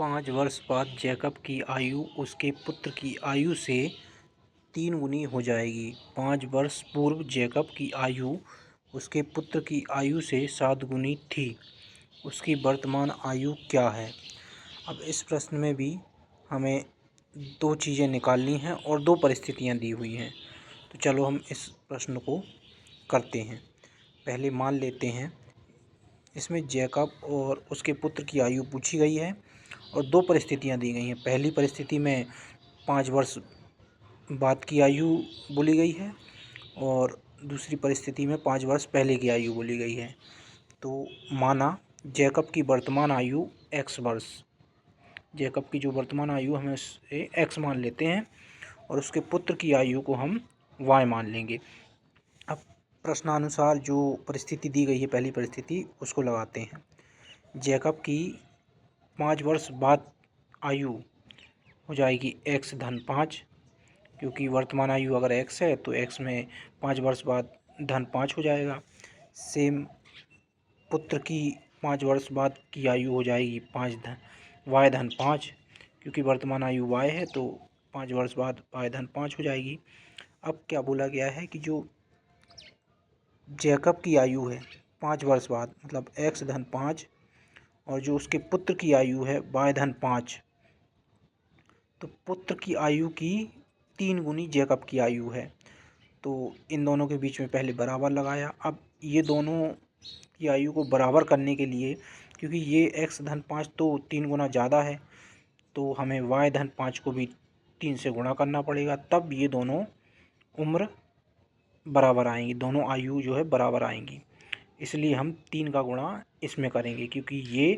5 वर्ष बाद जैकब की आयु उसके पुत्र की आयु से 3 गुनी हो जाएगी। 5 वर्ष पूर्व जैकब की आयु उसके पुत्र की आयु से 7 गुनी थी। उसकी वर्तमान आयु क्या है? अब इस प्रश्न में भी हमें 2 चीज़ें निकालनी हैं और 2 परिस्थितियाँ दी हुई हैं। तो चलो हम इस प्रश्न को करते हैं। पहले मान लेते हैं, इसमें जैकब और उसके पुत्र की आयु पूछी गई है और 2 परिस्थितियाँ दी गई हैं। पहली परिस्थिति में 5 वर्ष बाद की आयु बोली गई है और दूसरी परिस्थिति में 5 वर्ष पहले की आयु बोली गई है। तो माना जैकब की वर्तमान आयु x वर्ष, जैकब की जो वर्तमान आयु हमें उसे x मान लेते हैं और उसके पुत्र की आयु को हम y मान लेंगे। अब प्रश्नानुसार जो परिस्थिति दी गई है, पहली परिस्थिति, उसको लगाते हैं। जैकब की 5 वर्ष बाद आयु हो जाएगी x धन 5, क्योंकि वर्तमान आयु अगर x है तो x में 5 वर्ष बाद धन 5 हो जाएगा। सेम पुत्र की 5 वर्ष बाद की आयु हो जाएगी y धन 5, क्योंकि वर्तमान आयु y है तो 5 वर्ष बाद y धन 5 हो जाएगी। अब क्या बोला गया है कि जो जैकब की आयु है 5 वर्ष बाद, मतलब x धन 5, और जो उसके पुत्र की आयु है y धन 5, तो पुत्र की आयु की 3 गुनी जैकब की आयु है। तो इन दोनों के बीच में पहले बराबर लगाया। अब ये दोनों की आयु को बराबर करने के लिए, क्योंकि ये x धन 5 तो 3 गुना ज़्यादा है, तो हमें y धन 5 को भी 3 से गुणा करना पड़ेगा, तब ये दोनों उम्र बराबर आएंगी, दोनों आयु जो है बराबर आएंगी। इसलिए हम 3 का गुणा इसमें करेंगे, क्योंकि ये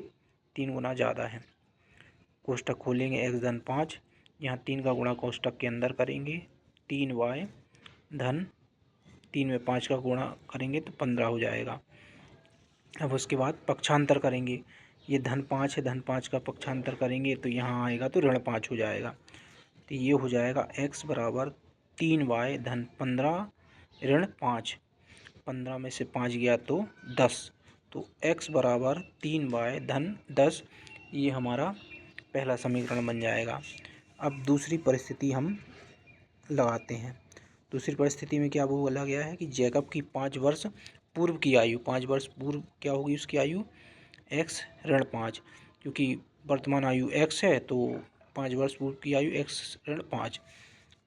3 गुना ज़्यादा है। कोष्टक खोलेंगे, x धन 5, यहाँ 3 का गुणा कोष्टक के अंदर करेंगे, 3y धन 3 में 5 का गुणा करेंगे तो 15 हो जाएगा। अब उसके बाद पक्षांतर करेंगे, ये धन 5 है, धन 5 का पक्षांतर करेंगे तो यहाँ आएगा तो ऋण 5 हो जाएगा। तो ये हो जाएगा x बराबर 3y धन 15 ऋण 5, 15 में से 5 गया तो 10, तो x बराबर 3y धन 10, ये हमारा पहला समीकरण बन जाएगा। अब दूसरी परिस्थिति हम लगाते हैं। दूसरी परिस्थिति में क्या बोला गया है कि जैकब की 5 वर्ष पूर्व की आयु, 5 वर्ष पूर्व क्या होगी उसकी आयु x ऋण 5, क्योंकि वर्तमान आयु x है तो 5 वर्ष पूर्व की आयु x ऋण 5।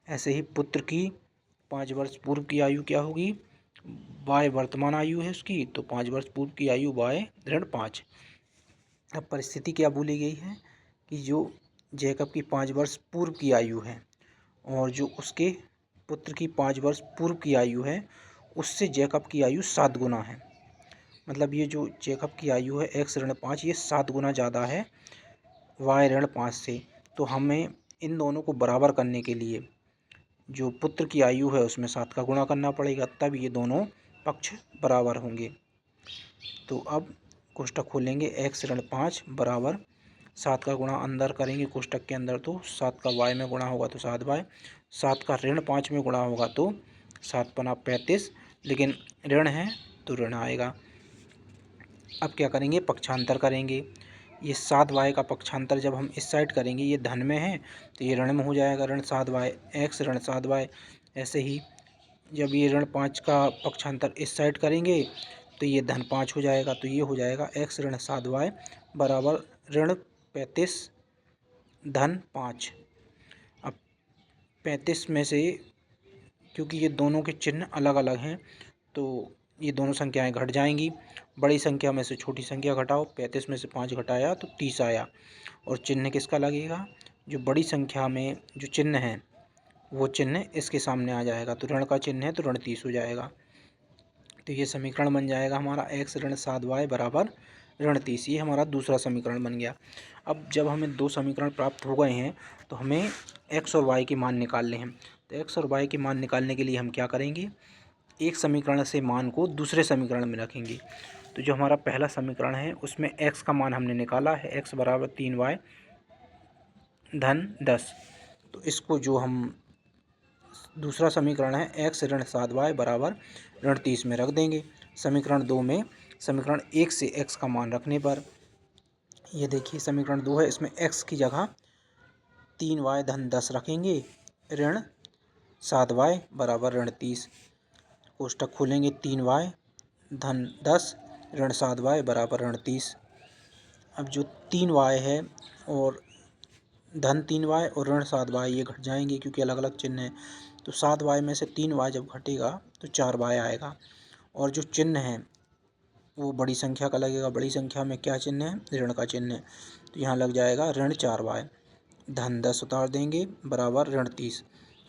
ऐसे ही पुत्र की 5 वर्ष पूर्व की आयु क्या होगी, y वर्तमान आयु है उसकी, तो 5 वर्ष पूर्व की आयु y ऋण 5। अब परिस्थिति क्या बोली गई है कि जो जैकब की 5 वर्ष पूर्व की आयु है और जो उसके पुत्र की 5 वर्ष पूर्व की आयु है, उससे जैकब की आयु 7 गुना है। मतलब ये जो जैकब की आयु है x ऋण 5, ये 7 गुना ज़्यादा है y ऋण 5 से। तो हमें इन दोनों को बराबर करने के लिए जो पुत्र की आयु है उसमें 7 का गुणा करना पड़ेगा, तब ये दोनों पक्ष बराबर होंगे। तो अब कोष्टक खोलेंगे, x ऋण 5 बराबर 7 का गुणा अंदर करेंगे कोष्टक के अंदर, तो 7 का y में गुणा होगा तो 7y, 7 का ऋण 5 में गुणा होगा तो 7 पना 35, लेकिन ऋण है तो ऋण आएगा। अब क्या करेंगे, पक्षांतर करेंगे। ये 7y का पक्षांतर जब हम इस साइड करेंगे, ये धन में है तो ये ऋण में हो जाएगा, ऋण 7y x ऋण 7y। ऐसे ही जब ये ऋण 5 का पक्षांतर इस साइड करेंगे तो ये धन 5 हो जाएगा, तो ये हो जाएगा x ऋण 7y बराबर ऋण 35 धन 5। अब 35 में से, क्योंकि ये दोनों के चिन्ह अलग अलग हैं तो ये दोनों संख्याएं घट जाएंगी। बड़ी संख्या में से छोटी संख्या घटाओ, 35 में से 5 घटाया तो 30 आया, और चिन्ह किसका लगेगा, जो बड़ी संख्या में जो चिन्ह है वो चिन्ह इसके सामने आ जाएगा, तो ऋण का चिन्ह है तो ऋण 30 हो जाएगा। तो ये समीकरण बन जाएगा हमारा x ऋण 7y बराबर ऋण 30। ये हमारा दूसरा समीकरण बन गया। अब जब हमें 2 समीकरण प्राप्त हो गए हैं तो हमें x और y के मान निकालने हैं। तो x और y के मान निकालने के लिए हम क्या करेंगे, एक समीकरण से मान को दूसरे समीकरण में रखेंगे। तो जो हमारा पहला समीकरण है उसमें x का मान हमने निकाला है, x बराबर 3y धन 10। तो इसको जो हम दूसरा समीकरण है x ऋण 7y बराबर ऋण 30 में रख देंगे। समीकरण 2 में समीकरण 1 से x का मान रखने पर ये देखिए समीकरण 2 है, इसमें x की जगह 3y धन 10 रखेंगे, ऋण 7y बराबर ऋण 30। कोष्टक खोलेंगे, 3y धन 10 ऋण 7y बराबर ऋण 30। अब जो 3y है और धन 3y और ऋण 7y ये घट जाएंगे क्योंकि अलग अलग चिन्ह है। तो 7y में से 3y जब घटेगा तो 4y आएगा। और जो चिन्ह है वो बड़ी संख्या का लगेगा। बड़ी संख्या में क्या चिन्ह है? ऋण का चिन्ह है। तो यहाँ लग जाएगा ऋण 4y धन 10 उतार देंगे बराबर ऋण 30।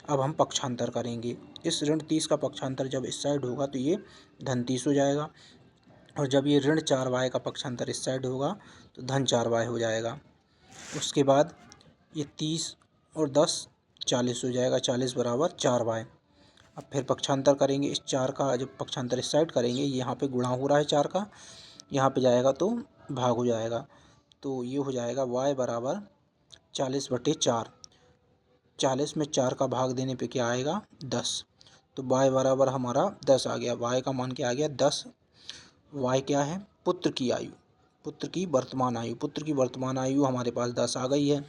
अब हम पक्षांतर करेंगे। इस ऋण 30 का पक्षांतर जब इस साइड होगा तो ये धन 30 हो जाएगा, और जब ये ऋण 4y का पक्षांतर इस साइड होगा तो धन 4y हो जाएगा। उसके बाद ये 30 और 10 40 हो जाएगा, 40 बराबर 4y। अब फिर पक्षांतर करेंगे। इस 4 का जब पक्षांतर इस साइड करेंगे, यहाँ पे गुणा हो रहा है 4 का, यहाँ पे जाएगा तो भाग हो जाएगा। तो ये हो जाएगा y बराबर 40/4। 40 में 4 का भाग देने पे क्या आएगा? 10। तो y बराबर हमारा 10 आ गया। y का मान क्या आ गया? 10। y क्या है? पुत्र की आयु, पुत्र की वर्तमान आयु। पुत्र की वर्तमान आयु हमारे पास 10 आ गई है।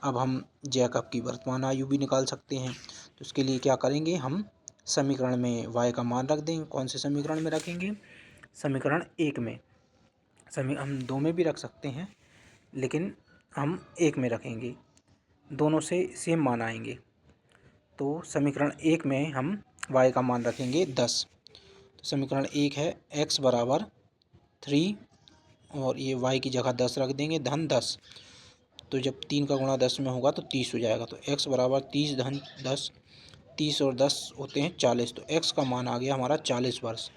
अब हम जैकब की वर्तमान आयु भी निकाल सकते हैं। तो उसके लिए क्या करेंगे? हम समीकरण में y का मान रख देंगे। कौन से समीकरण में रखेंगे? समीकरण 1 में। हम 2 में भी रख सकते हैं, लेकिन हम 1 में रखेंगे, दोनों से सेम मान आएंगे। तो समीकरण 1 में हम y का मान रखेंगे 10। तो समीकरण 1 है x बराबर 3 और ये y की जगह 10 रख देंगे, धन 10। तो जब 3 का गुणा 10 में होगा तो 30 हो जाएगा। तो x बराबर 30 धन 10, 30 और 10 होते हैं 40। तो x का मान आ गया हमारा 40 वर्ष।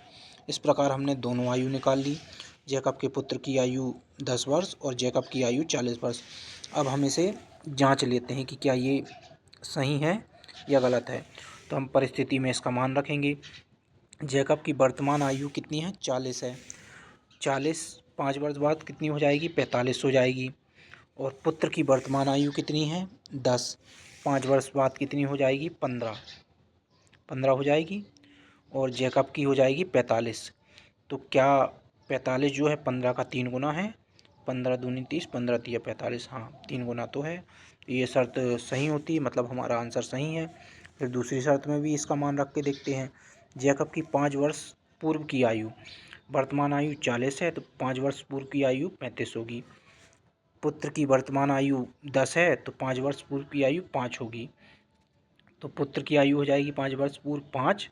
इस प्रकार हमने दोनों आयु निकाल ली। जैकब के पुत्र की आयु 10 वर्ष और जैकब की आयु 40 वर्ष। अब हम इसे जांच लेते हैं कि क्या ये सही है या गलत है। तो हम परिस्थिति में इसका मान रखेंगे। जैकब की वर्तमान आयु कितनी है? 40 है। 40 5 वर्ष बाद कितनी हो जाएगी? 45 हो जाएगी। और पुत्र की वर्तमान आयु कितनी है? 10। 5 वर्ष बाद कितनी हो जाएगी? 15 हो जाएगी। और जैकब की हो जाएगी 45। तो क्या 45 जो है 15 का 3 गुना है? 15 दूनी 30, 15 तिया 45। हाँ, 3 गुना तो है। ये शर्त सही होती है, मतलब हमारा आंसर सही है। फिर दूसरी शर्त में भी इसका मान रख के देखते हैं। जैकब की 5 वर्ष पूर्व की आयु, वर्तमान आयु 40 है तो 5 वर्ष पूर्व की आयु 35 होगी। पुत्र की वर्तमान आयु 10 है तो 5 वर्ष पूर्व की आयु 5 होगी। तो पुत्र की आयु हो जाएगी 5 वर्ष पूर्व 5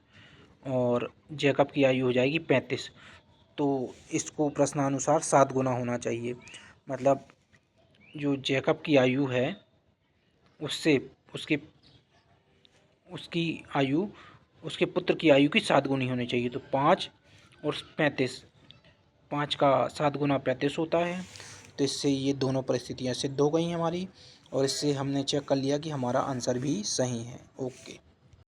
और जैकब की आयु हो जाएगी 35। तो इसको प्रश्नानुसार 7 गुना होना चाहिए। मतलब जो जैकब की आयु है उससे उसकी आयु उसके पुत्र की आयु की 7 गुनी होनी चाहिए। तो 5 और 35, 5 का 7 गुना 35 होता है। तो इससे ये दोनों परिस्थितियाँ सिद्ध हो गई हैं हमारी, और इससे हमने चेक कर लिया कि हमारा आंसर भी सही है। ओके।